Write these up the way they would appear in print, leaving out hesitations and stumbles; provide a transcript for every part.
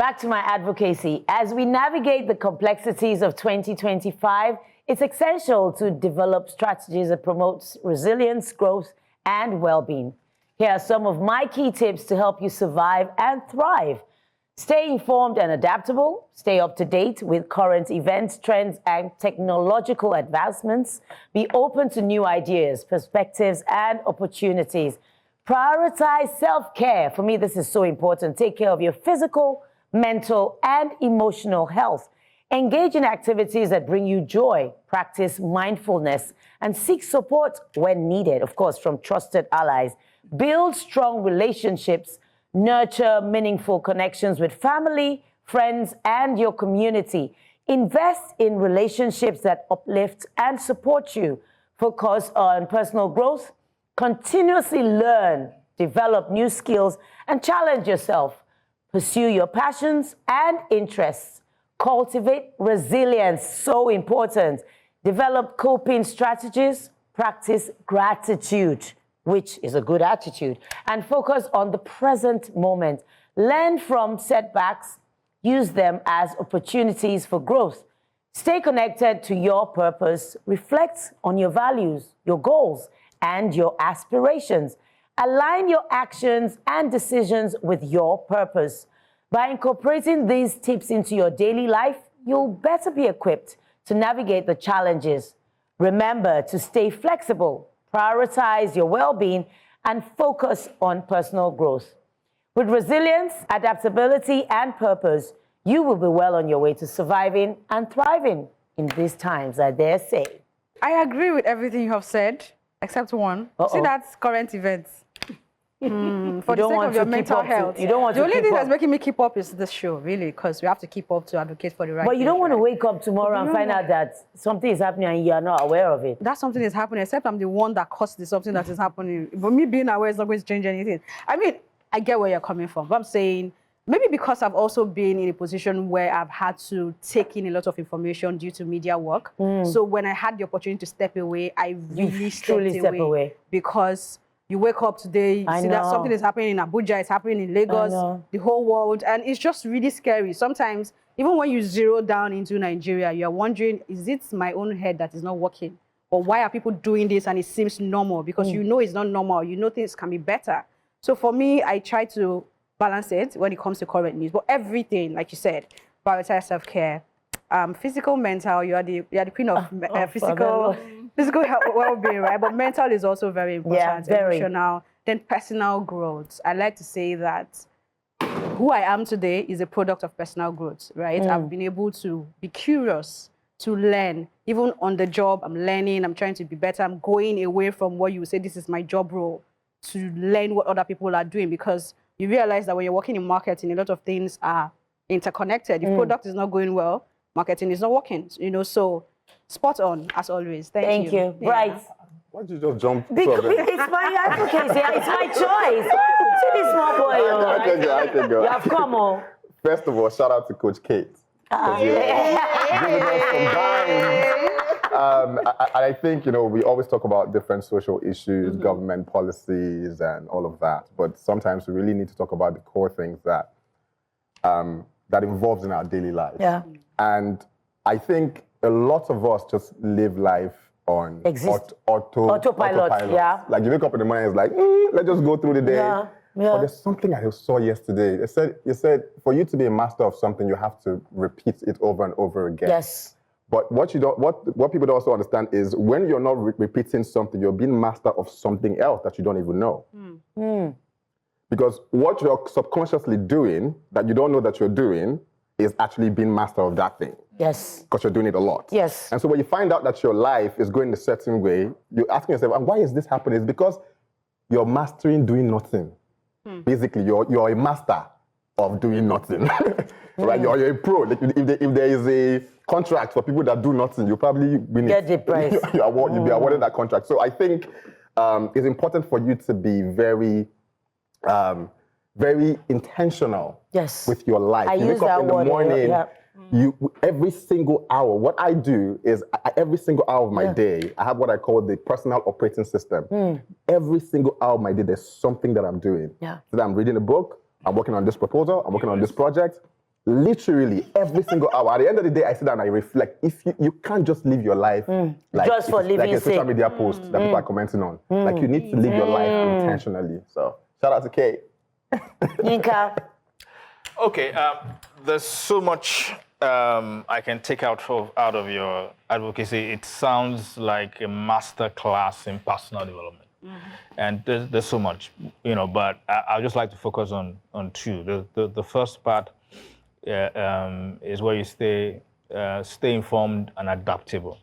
Back to my advocacy. As we navigate the complexities of 2025, it's essential to develop strategies that promote resilience, growth, and well-being. Here are some of my key tips to help you survive and thrive. Stay informed and adaptable. Stay up to date with current events, trends, and technological advancements. Be open to new ideas, perspectives, and opportunities. Prioritize self-care. For me, this is so important. Take care of your physical, mental, and emotional health. Engage in activities that bring you joy. Practice mindfulness and seek support when needed, of course, from trusted allies. Build strong relationships. Nurture meaningful connections with family, friends, and your community. Invest in relationships that uplift and support you. Focus on personal growth. Continuously learn, develop new skills, and challenge yourself. Pursue your passions and interests. Cultivate resilience, so important. Develop coping strategies. Practice gratitude, which is a good attitude, and focus on the present moment. Learn from setbacks. Use them as opportunities for growth. Stay connected to your purpose. Reflect on your values, your goals, and your aspirations. Align your actions and decisions with your purpose. By incorporating these tips into your daily life, you'll better be equipped to navigate the challenges. Remember to stay flexible, prioritize your well-being, and focus on personal growth. With resilience, adaptability, and purpose, you will be well on your way to surviving and thriving in these times, I dare say. I agree with everything you have said, except one. See, that's current events. For the sake of your mental health. You don't want the to only keep thing up. that's making me keep up is this show, really, because we have to keep up to advocate for the right But you don't things, want to right? wake up tomorrow and find out that something is happening and you are not aware of it. That something is happening, except I'm the one that caused the something that is happening. But me being aware is not going to change anything. I mean, I get where you're coming from, but I'm saying maybe because I've also been in a position where I've had to take in a lot of information due to media work. So when I had the opportunity to step away, I really stepped away. Because you wake up today, you see that something is happening in Abuja, it's happening in Lagos, the whole world, and it's just really scary. Sometimes, even when you zero down into Nigeria, you're wondering, is it my own head that is not working? Or why are people doing this and it seems normal? Because you know it's not normal, you know things can be better. So for me, I try to balance it when it comes to current news. But everything, like you said, prioritize self-care. Physical, mental, you are the queen of physical health, well-being, right? But mental is also very important. Yeah, very. Emotional, then personal growth. I like to say that who I am today is a product of personal growth, right? I've been able to be curious, to learn. Even on the job, I'm learning, I'm trying to be better. I'm going away from what you would say, this is my job role, to learn what other people are doing, because you realize that when you're working in marketing, a lot of things are interconnected. If product is not going well, marketing is not working, you know, so spot on, as always. Thank you. Yeah. Right. Why did you just jump? Because it's my advocacy, it's my choice. See this small boy. I can go. You have come on. First of all, shout out to Coach Kate. Giving us some dimes. I think, you know, we always talk about different social issues, government policies, and all of that. But sometimes we really need to talk about the core things that that involves in our daily life. Yeah. And I think a lot of us just live life on autopilot. Yeah. Like you wake up in the morning, it's like, let's just go through the day. Yeah. But there's something I saw yesterday. It said for you to be a master of something, you have to repeat it over and over again. Yes. But what people don't also understand is when you're not repeating something, you're being master of something else that you don't even know. Because what you're subconsciously doing that you don't know that you're doing is actually being master of that thing. Yes. Because you're doing it a lot. Yes. And so when you find out that your life is going a certain way, you're asking yourself, and why is this happening? It's because you're mastering doing nothing. Basically, you're a master of doing nothing. Right? You're a pro. If there is a contract for people that do nothing, you probably win get the prize. You'll be awarded that contract. So I think it's important for you to be very intentional with your life. I you use wake up that in the word, morning, yeah. every single hour, what I do is every single hour of my day, I have what I call the personal operating system. Every single hour of my day, there's something that I'm doing. Yeah. So that I'm reading a book, I'm working on this proposal, I'm working on this project. literally every single hour. At the end of the day, I sit down and I reflect. If you can't just live your life like just for living like a social sake. media post that people are commenting on. Like you need to live your life intentionally. So shout out to Kate. Yinka. Okay, there's so much I can take out of your advocacy. It sounds like a master class in personal development. And there's so much, but I'd just like to focus on two. The first part is where you stay informed and adaptable.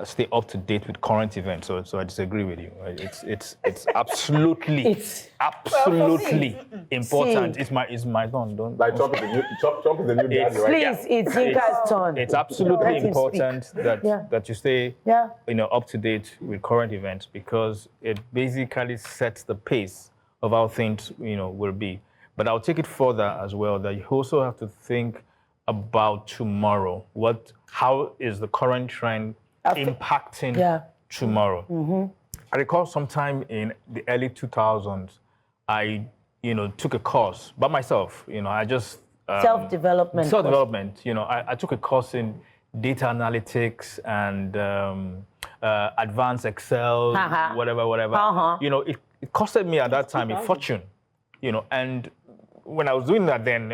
Stay up to date with current events. So I disagree with you. Right? It's absolutely absolutely important. It's my turn. Don't Like Trump is the new daddy, right? Please, it's Yinka's turn. It's absolutely Let him important speak. that you stay up to date with current events, because it basically sets the pace of how things will be. But I'll take it further as well, that you also have to think about tomorrow. How is the current trend impacting tomorrow? I recall sometime in the early 2000s, I took a course by myself. I just Self-development. I took a course in data analytics and advanced Excel, whatever. It costed me at that time a fortune. And when I was doing that, then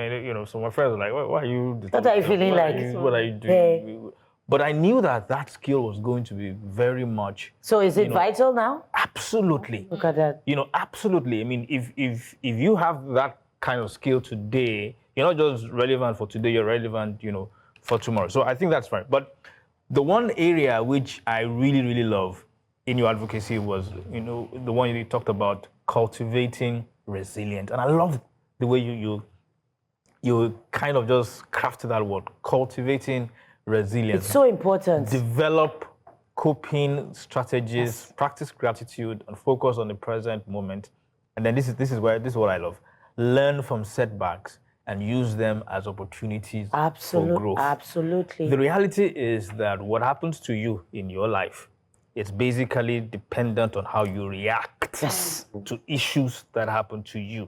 so my friends were like, "What are you? What are you feeling like? What are you doing?" But I knew that skill was going to be very much. So is it vital now? Absolutely. Look at that. Absolutely. I mean, if you have that kind of skill today, you're not just relevant for today, you're relevant, for tomorrow. So I think that's right. But the one area which I really, really love in your advocacy was, the one you talked about, cultivating resilience. And I love the way you kind of just crafted that word, cultivating resilience. It's so important. Develop coping strategies, practice gratitude, and focus on the present moment. And then this is what I love. Learn from setbacks and use them as opportunities for growth. Absolutely. The reality is that what happens to you in your life, it's basically dependent on how you react to issues that happen to you.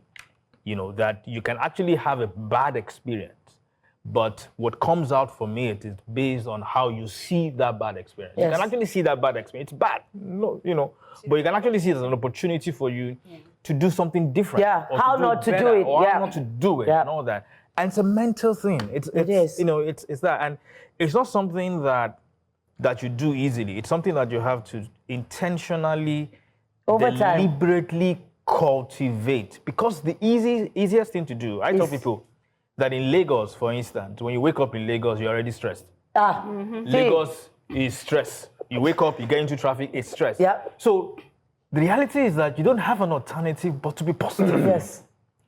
That you can actually have a bad experience, but what comes out from it is based on how you see that bad experience. You can actually see that bad experience. It's bad, but you can actually see it as an opportunity for you to do something different. Yeah, how not to do it. Or how not to do it and all that. And it's a mental thing. It is. It's that. And it's not something that you do easily. It's something that you have to intentionally, deliberately cultivate. Because the easiest thing to do, I tell people that in Lagos, for instance, when you wake up in Lagos, you're already stressed. Lagos is stress. You wake up, you get into traffic, it's stress. So the reality is that you don't have an alternative but to be positive. Yes.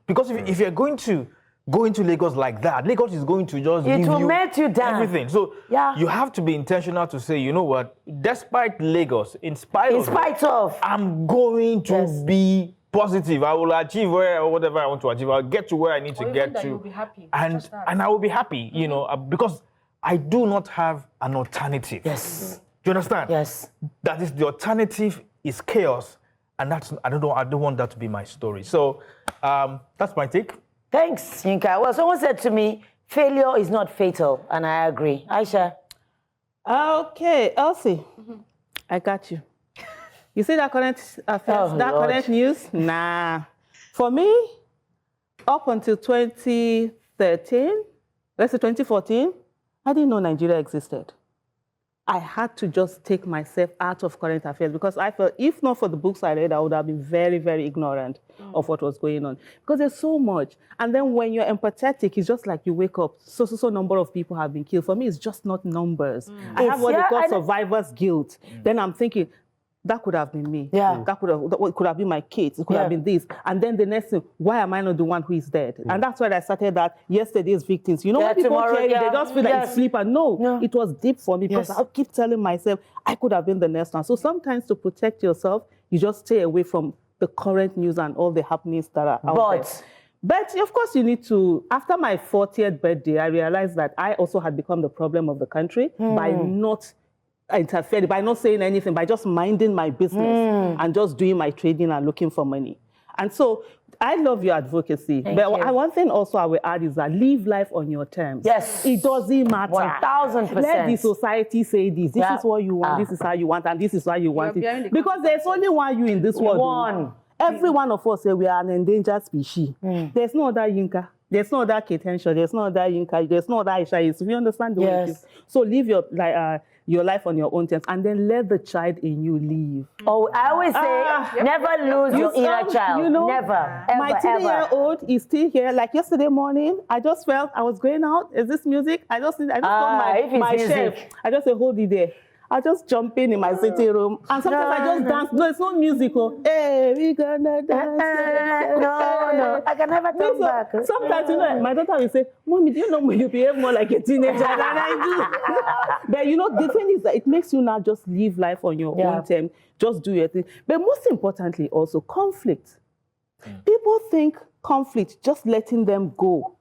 Because if you're going to go into Lagos like that, Lagos is going to just give will melt you down. Everything. So you have to be intentional to say, you know what, despite Lagos, in spite of, I'm going to be positive. I will achieve whatever I want to achieve. I'll get to where I need to get to. You'll be happy. And I will be happy, because I do not have an alternative. Yes. Do you understand? Yes. That is, the alternative is chaos, and I don't want that to be my story. So that's my take. Thanks, Yinka. Well, someone said to me, failure is not fatal, and I agree. Aisha. Okay, Elsie, I got you. You see that current affairs, current news? Nah. For me, up until 2013, let's say 2014, I didn't know Nigeria existed. I had to just take myself out of current affairs because I felt if not for the books I read, I would have been very, very ignorant of what was going on. Because there's so much. And then when you're empathetic, it's just like you wake up, so number of people have been killed. For me, it's just not numbers. I have what they call survivor's guilt. Then I'm thinking, that could have been me. Yeah. That could have been my kids. It could have been this. And then the next thing, why am I not the one who is dead? And that's why I started that yesterday's victims. You know, when people hear it, they just feel like it's sleep. And no, it was deep for me because I'll keep telling myself, I could have been the next one. So sometimes to protect yourself, you just stay away from the current news and all the happenings that are out there. But of course, you need to, after my 40th birthday, I realized that I also had become the problem of the country by not interfering, by not saying anything, by just minding my business and just doing my trading and looking for money. And so I love your advocacy. Thank But you. one thing also I will add is that live life on your terms. Yes. It doesn't matter. 1000%. Let the society say this. This Yeah. is what you want. This is how you want, and this is how you want bearing it. the Because there's only one you in this world. One. Every one of us say we are an endangered species. There's no other Yinka. There's no other Kate Henshaw. There's no other Yinka. There's no other Aisha. If you understand the way it Yes. is. So live your life on your own terms, and then let the child in you live. Oh, I always say, never lose your inner child. You know, Never, ever, my 3-year-old is still here. Like yesterday morning, I just felt I was going out. Is this music? I just told if it's my music. chef. I just say, hold it there. I just jump in my sitting room, and sometimes I just dance. No, it's not musical. Hey, we gonna dance. No, I can never turn back. Sometimes, you know, my daughter will say, "Mommy, do you know when you behave more like a teenager than I do?" But you know, the thing is that it makes you now just live life on your own terms. Just do your thing. But most importantly, also conflict. People think conflict, just letting them go.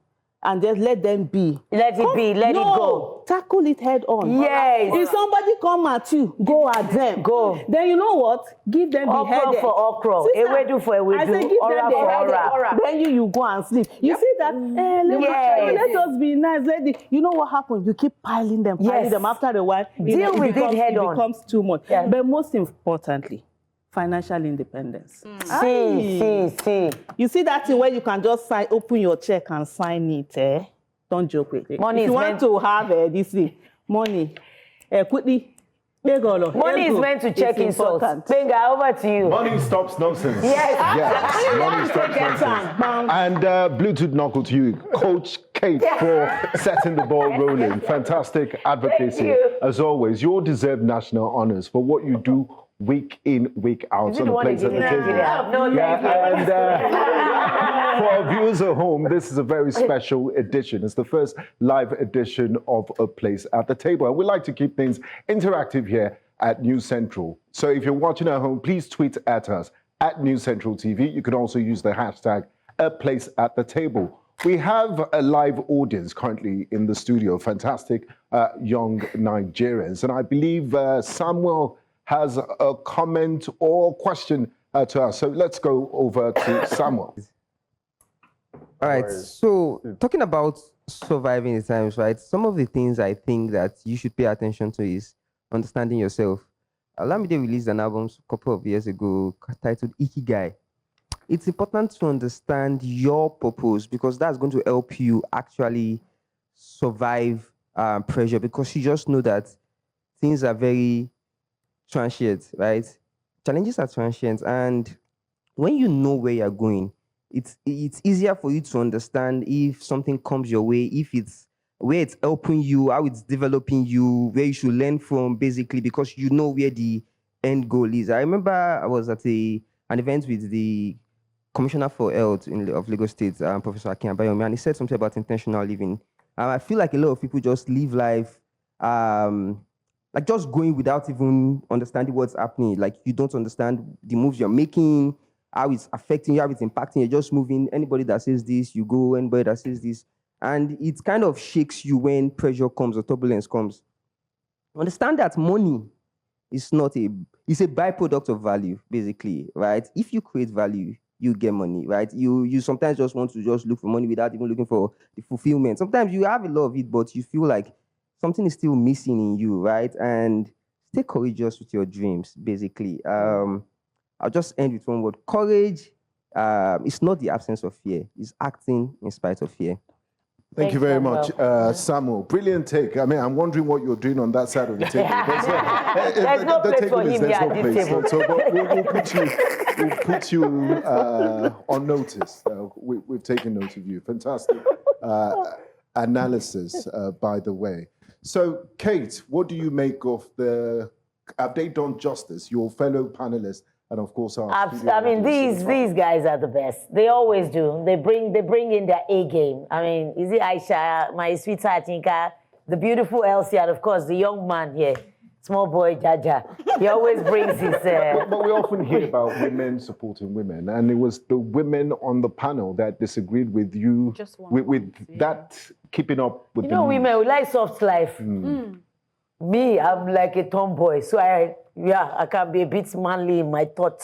And just let them be. Let it be, let it go. Tackle it head on. Yes. If somebody come at you, go at them. Go. Then you know what? Give them the Okra headache. for okra, Sister, ewedu for ewedu, I say give ora them the for headache. ora. Then you go and sleep. You see that? Let us be nice. You know what happened? You keep piling them. Yes. After a while, Deal with it head on. It becomes too much. Yeah. But most importantly, financial independence. See. You see that thing where you can just open your check and sign it, eh? Don't joke with it. Money if is you want to have this thing, money, quickly, money is meant to check insults. Benga, over to you. Money stops nonsense. Yes. Yes, money stops nonsense. And Bluetooth knuckle to you, Coach Kate, for setting the ball rolling. Fantastic advocacy. you. As always, you all deserve national honors for what you do week in, week out Is it on the the one place that at the did table. it? No, thank you. And for our viewers at home, this is a very special edition. It's the first live edition of A Place at the Table. And we like to keep things interactive here at News Central. So if you're watching at home, please tweet at us at News Central TV. You can also use the hashtag A Place at the Table. We have a live audience currently in the studio, fantastic young Nigerians. And I believe Samuel has a comment or question to us. So let's go over to Samuel. All right, so talking about surviving the times, right? Some of the things I think that you should pay attention to is understanding yourself. Olamide released an album a couple of years ago titled Ikigai. It's important to understand your purpose because that's going to help you actually survive pressure, because you just know that things are very transient, right? Challenges are transient, and when you know where you're going, it's easier for you to understand if something comes your way, if it's where it's helping you, how it's developing you, where you should learn from, basically, because you know where the end goal is. I remember I was at an event with the Commissioner for Health of Lagos State, Professor Akin Abayomi, and he said something about intentional living. I feel like a lot of people just live life like just going without even understanding what's happening. Like you don't understand the moves you're making, how it's affecting you, how it's impacting you. You're just moving. Anybody that says this, you go. Anybody that says this. And it kind of shakes you when pressure comes or turbulence comes. Understand that money is it's a byproduct of value, basically, right? If you create value, you get money, right? You sometimes just want to just look for money without even looking for the fulfillment. Sometimes you have a lot of it, but you feel like something is still missing in you, right? And stay courageous with your dreams, basically. I'll just end with one word. Courage is not the absence of fear. It's acting in spite of fear. Thank you very much, Samuel. Brilliant take. I mean, I'm wondering what you're doing on that side of the table. There's no place for him here at this table. So but we'll put you on notice. We've taken note of you. Fantastic analysis, by the way. So, Kate, what do you make of have they done justice, your fellow panelists, and of course our studio I mean, audience? these guys are the best. They always do. They bring in their A game. I mean, is it Aisha, my sweetheart Tinka, the beautiful Elsie, and of course the young man here, small boy Jaja. He always brings his. But we often hear about women supporting women, and it was the women on the panel that disagreed with you Just one with that keeping up with the women, we like soft life. Me, I'm like a tomboy, so I can be a bit manly in my thoughts.